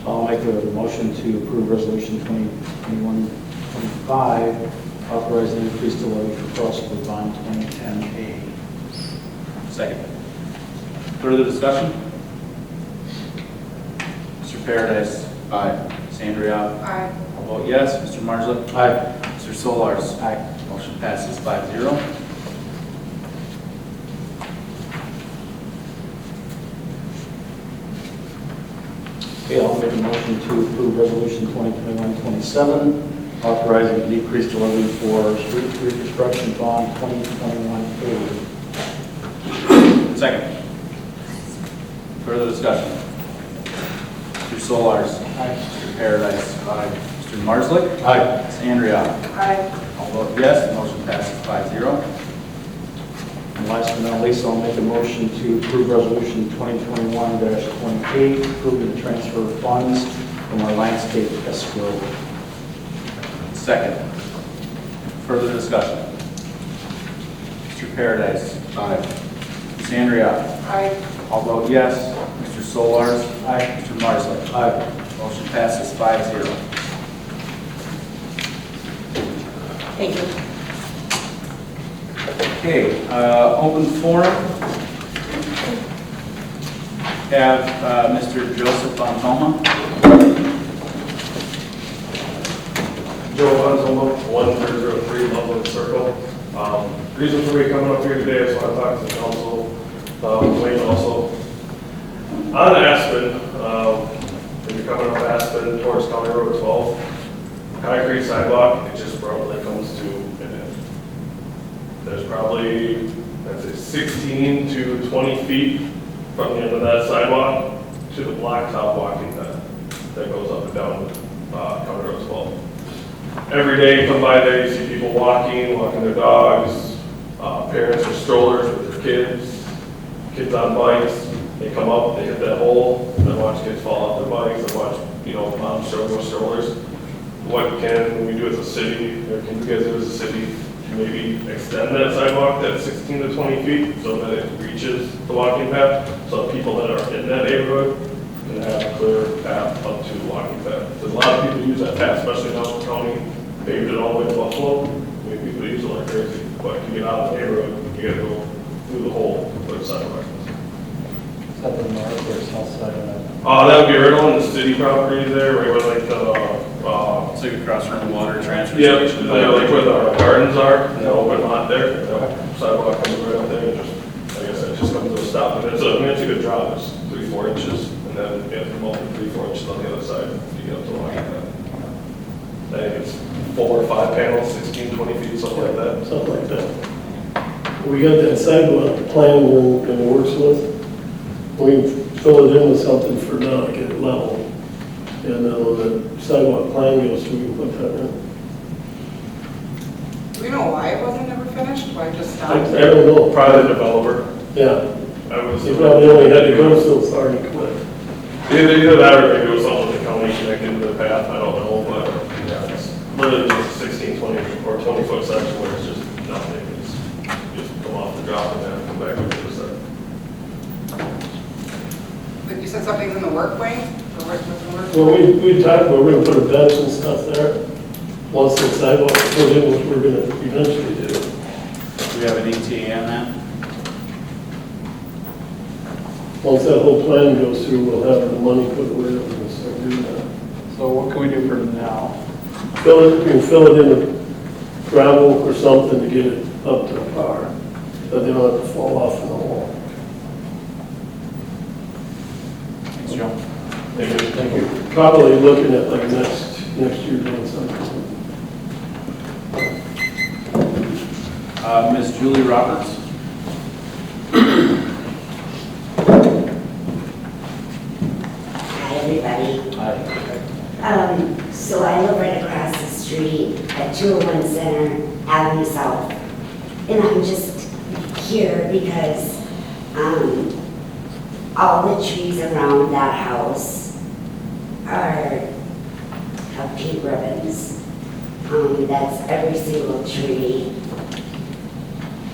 I'll make a motion to approve resolution 2021-25, authorizing an increase to levy for crossover bond 2010A. Second. Further discussion? Mr. Paradise? Aye. Ms. Andrea? Aye. I'll vote yes. Mr. Marslick? Aye. Mr. Solars? Aye. Motion passes 5-0. Okay, I'll make a motion to approve resolution 2021-27, authorizing a decrease to levy for street reconstruction bond 2021A. Second. Further discussion? Mr. Solars? Aye. Mr. Paradise? Aye. Mr. Marslick? Aye. Ms. Andrea? Aye. I'll vote yes, the motion passes 5-0. And last but not least, I'll make a motion to approve resolution 2021-28, approving the transfer of funds from our landscape escrow. Second. Further discussion? Mr. Paradise? Aye. Ms. Andrea? Aye. I'll vote yes. Mr. Solars? Aye. Mr. Marslick? Aye. Motion passes 5-0. Thank you. Okay, open forum. Have Mr. Joseph Fontoma. Joe Fonzoma, 1303 Loveland Circle. Reason for me coming up here today is when I talked to the council, Wayne also. On Aspen, when you're coming up Aspen towards County Road 12, concrete sidewalk, it just probably comes to an end. There's probably, I'd say 16 to 20 feet from the end of that sidewalk to the blacktop walking path that goes up and down County Road 12. Every day you come by there, you see people walking their dogs, parents with strollers with their kids on bikes. They come up, they hit that hole, and watch kids fall off their bikes, and watch, moms struggling with strollers. What can we do as a city, or can you guys do as a city, to maybe extend that sidewalk, that 16 to 20 feet, so that it reaches the walking path, so people that are in that neighborhood can have a clear path up to the walking path. Because a lot of people use that path, especially in Nelson County, paved it all the way to Buffalo. I mean, people use it like crazy, but to get out of the neighborhood, you gotta go through the hole where the sidewalk is. Is that the north or south side of that? That would be right on the city property there, right where like the, It's like across from the water transfer yeah, station. like where the gardens are, and the open lot there. The sidewalk comes right up there, and just, like I said, it just comes to a stop. And it's a good drop, it's 3-4 inches, and then you have to come up 3-4 inches on the other side to get up to the walking path. I think it's 4 or 5 panels, 16, 20 feet, something like that. Something like that. We got that sidewalk plan we're in the works with. We fill it in with something for now to get it level. And then when the sidewalk plan goes through, we can put that in. Do we know why it wasn't ever finished? Why it just stopped? I don't know. Probably the developer. Yeah. I was. He probably only had to go so far and quit. Either that or maybe it was something with the county connecting to the path, I don't know, but yeah, it's literally just a 16, 20, or 20-foot section where it's just nothing. It's just come off the drop and then come back up to the side. But you said something's in the work, Wayne? Or what's in the work? Well, we talked about we're gonna put a bench and stuff there. Once the sidewalk is put in, which we're gonna eventually do. Do we have an ETA on that? Once that whole plan goes through, we'll have the money put away that we're gonna start doing that. So what can we do for now? We can fill it in with gravel or something to get it up to par, that they don't have to fall off in the wall. Thanks, Joe. Thank you. Probably looking at like next year doing something. Ms. Julie Roberts. Hi, everybody. So I live right across the street at 201 Center Avenue South. And I'm just here because all the trees around that house have pink ribbons. That's every single tree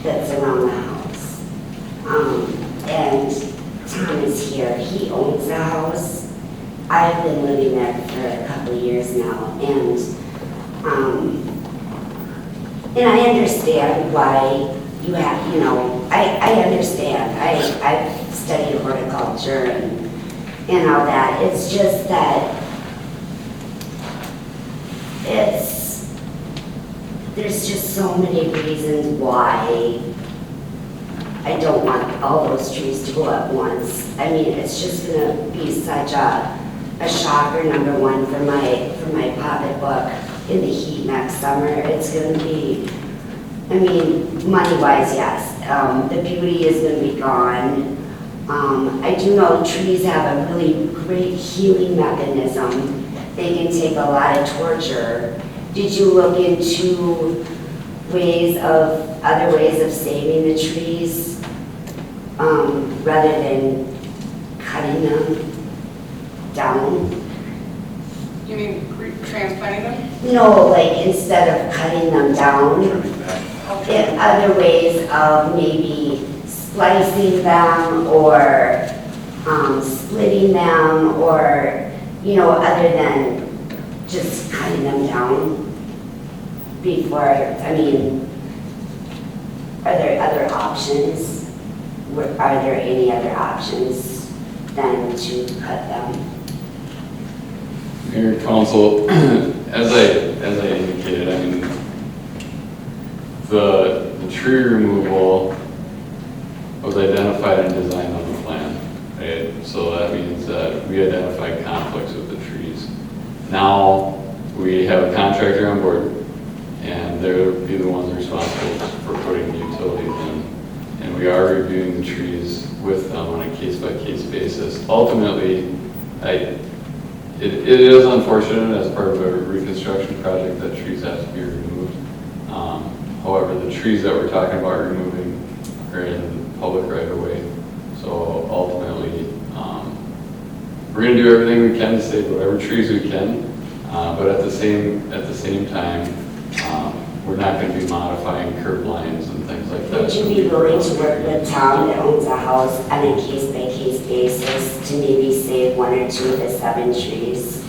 that's around the house. And Tom is here. He owns the house. I've been living there for a couple of years now, and I understand why you have, I understand. I've studied horticulture and all that. It's just that there's just so many reasons why I don't want all those trees to go at once. I mean, it's just gonna be such a shocker, number one, for my pocketbook in the heat next summer. It's gonna be, I mean, money-wise, yes. The beauty is gonna be gone. I do know trees have a really great healing mechanism. They can take a lot of torture. Did you look into other ways of saving the trees, rather than cutting them down? You mean transplanting them? No, like instead of cutting them down, in other ways of maybe slicing them or splitting them, or, other than just cutting them down before, are there other options? Are there any other options than to cut them? Mayor, council, as I indicated, I mean, the tree removal was identified and designed on the plan, right? So that means that we identified conflicts with the trees. Now, we have a contractor on board, and they'll be the ones responsible for putting the utilities in. And we are reviewing the trees with them on a case-by-case basis. Ultimately, it is unfortunate as part of a reconstruction project that trees have to be removed. However, the trees that we're talking about removing are in public right of way. So ultimately, we're going to do everything we can to save whatever trees we can. But at the same time, we're not going to be modifying curb lines and things like that. Would you be willing to work with Tom that owns a house on a case-by-case basis to maybe save 1 or 2 of the 7 trees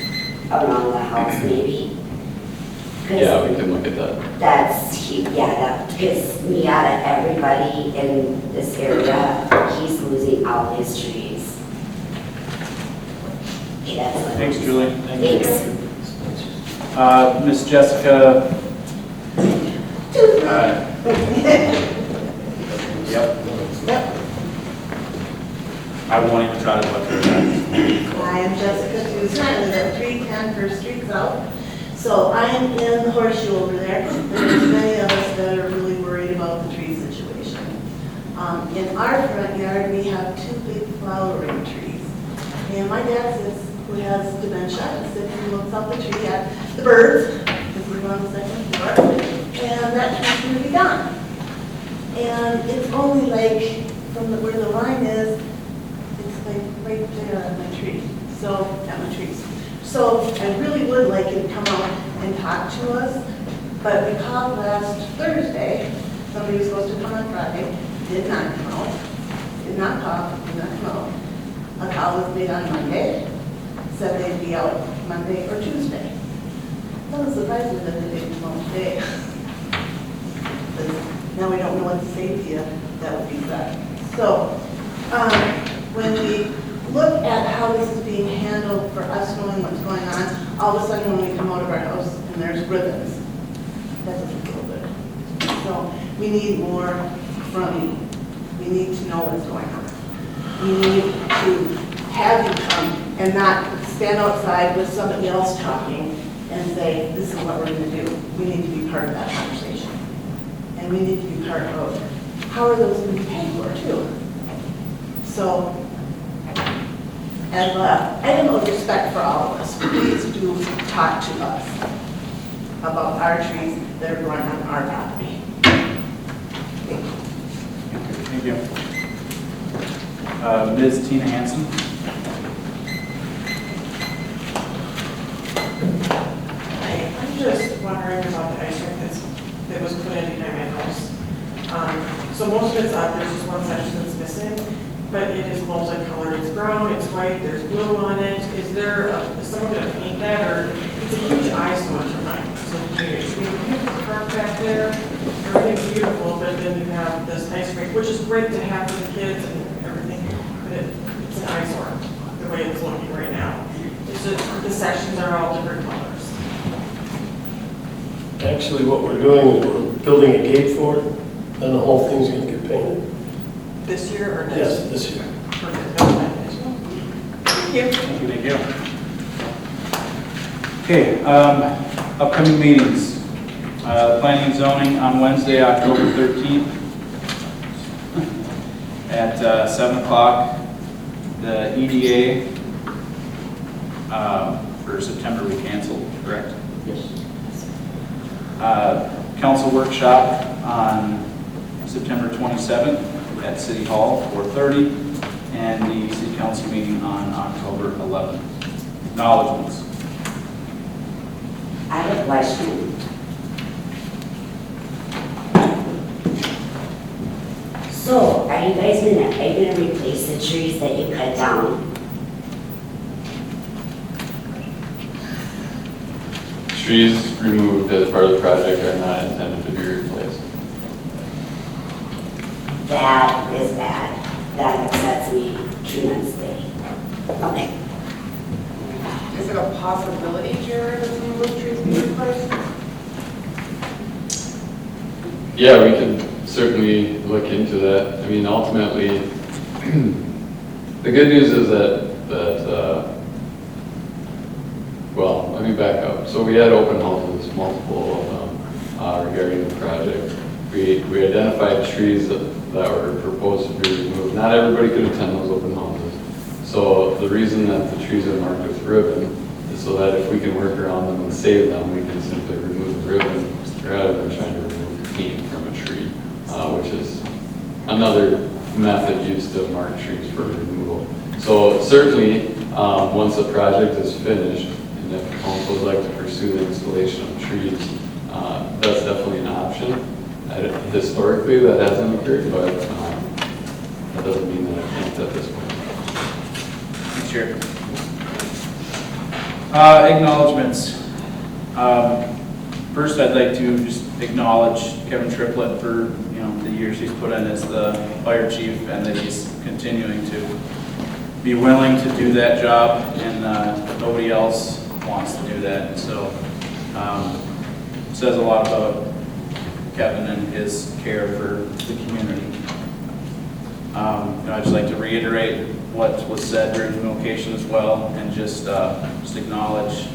around the house maybe? Yeah, we can look at that. Because me out of everybody in this area, he's losing all his trees. Okay, that's what. Thanks, Julie. Thanks. Miss Jessica. Yep. I won't even try to look at that. Hi, I'm Jessica Tuesday, I live at 310 First Street South. So I'm in the horseshoe over there, and there's many of us that are really worried about the tree situation. In our front yard, we have 2 big flowering trees. And my dad says, who has dementia, sits and looks up the tree at the birds, because we're on the 2nd floor, and that tree's going to be gone. And it's only like, from where the line is, it's like right there at my tree, at my trees. So I really would like him to come out and talk to us, but we called last Thursday, somebody was supposed to come on Friday, did not come out, did not call, did not come out. A call was made on Monday, said they'd be out Monday or Tuesday. It doesn't surprise me that they didn't come out today. Now we don't know what to say to you that would be said. So, when we look at how this is being handled for us knowing what's going on, all of a sudden when we come out of our house and there's ribbons, that doesn't feel good. So, we need more from you. We need to know what's going on. We need to have you come and not stand outside with somebody else talking and say, this is what we're going to do. We need to be part of that conversation. And we need to be part of how are those going to be paid for too. So, and I have a respect for all of us. Please do talk to us about our trees that are growing on our property. Thank you. Ms. Tina Hansen. I'm just wondering about the ice rink that was put in behind my house. So most of it's up, there's just one section that's missing, but it is multicolored. It's brown, it's white, there's blue on it. Is someone going to paint that, or it's a huge eyesore tonight? So we have the park back there, everything's beautiful, but then you have this ice rink, which is great to have for the kids and everything, but it's an eyesore the way it's looking right now. The sections are all different colors. Actually, what we're doing is we're building a gate for it, and the whole thing's going to get painted. This year or next? Yes, this year. Perfect. Thank you. Thank you. Okay, upcoming meetings. Planning and zoning on Wednesday, October 13th at 7 o'clock. The EDA for September we canceled, correct? Yes. Council workshop on September 27th at City Hall, 4:30, and the City Council meeting on October 11th. Acknowledgements. I have a question. So, are you gonna replace the trees that you cut down? Trees removed as part of the project are not intended to be replaced. that is bad. That upsets me tremendously. Okay. Is it a possibility, Jared, that some of those trees be replaced? Yeah, we can certainly look into that. I mean, ultimately, the good news is well, let me back up. So we had open houses, multiple of them, regarding the project. We identified trees that were proposed to be removed. Not everybody could attend those open houses. So the reason that the trees are marked with ribbon is so that if we can work around them and save them, we can simply remove the ribbon rather than trying to remove the paint from a tree, which is another method used to mark trees for removal. So certainly, once the project is finished, and if council would like to pursue the installation of trees, that's definitely an option. Historically, that hasn't occurred, but that doesn't mean that I can't at this point. Sure. Acknowledgements. First, I'd like to just acknowledge Kevin Triplett for the years he's put in as the fire chief, and that he's continuing to be willing to do that job, and nobody else wants to do that. So it says a lot about Kevin and his care for the community. I'd just like to reiterate what was said during the location as well, and just acknowledge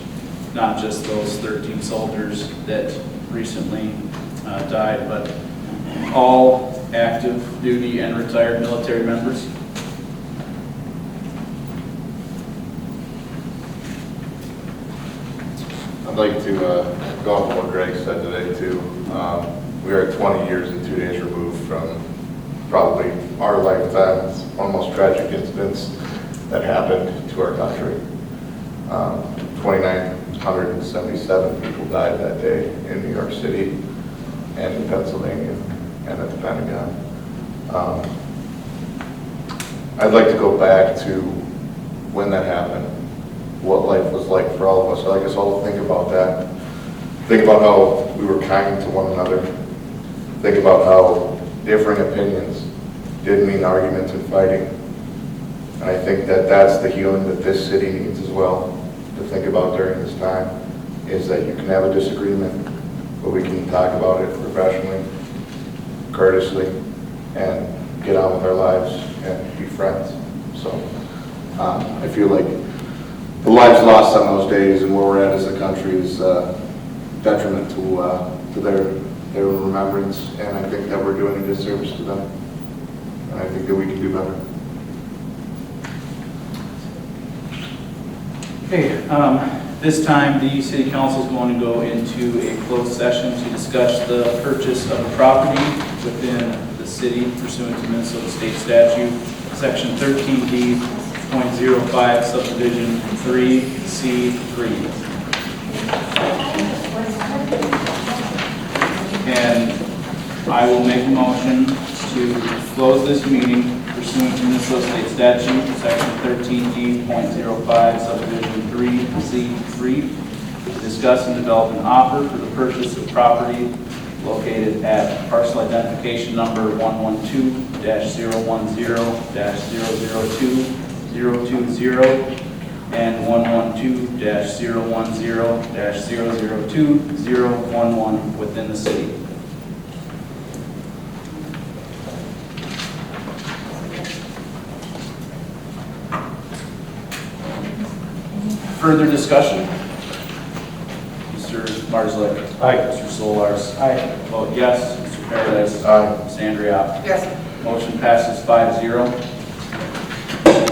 not just those 13 soldiers that recently died, but all active duty and retired military members. I'd like to go off what Greg said today too. We are 20 years and 2 days removed from probably our lifetime's one of the most tragic incidents that happened to our country. 2,977 people died that day in New York City and in Pennsylvania and at the Pentagon. I'd like to go back to when that happened, what life was like for all of us. I'd like us all to think about that. Think about how we were kind to one another. Think about how differing opinions didn't mean arguments and fighting. And I think that that's the healing that this city needs as well to think about during this time, is that you can have a disagreement, but we can talk about it professionally, courteously, and get on with our lives and be friends. So I feel like the lives lost on those days and where we're at as a country is detriment to their remembrance, and I think that we're doing a disservice to them, and I think that we can do better. Okay, this time the city council is going to go into a closed session to discuss the purchase of property within the city pursuant to Minnesota State Statute, Section 13D.05, Subdivision 3C3. And I will make a motion to close this meeting pursuant to Minnesota State Statute, Section 13D.05, Subdivision 3C3, to discuss and develop an offer for the purchase of property located at parcel identification number 112-010-002-020 and 112-010-002-011 within the city. Further discussion? Mr. Marslick? Aye. Mr. Solars? Aye. Vote yes. Mr. Paradise? Aye. Ms. Andriott? Yes. Motion passes 5-0.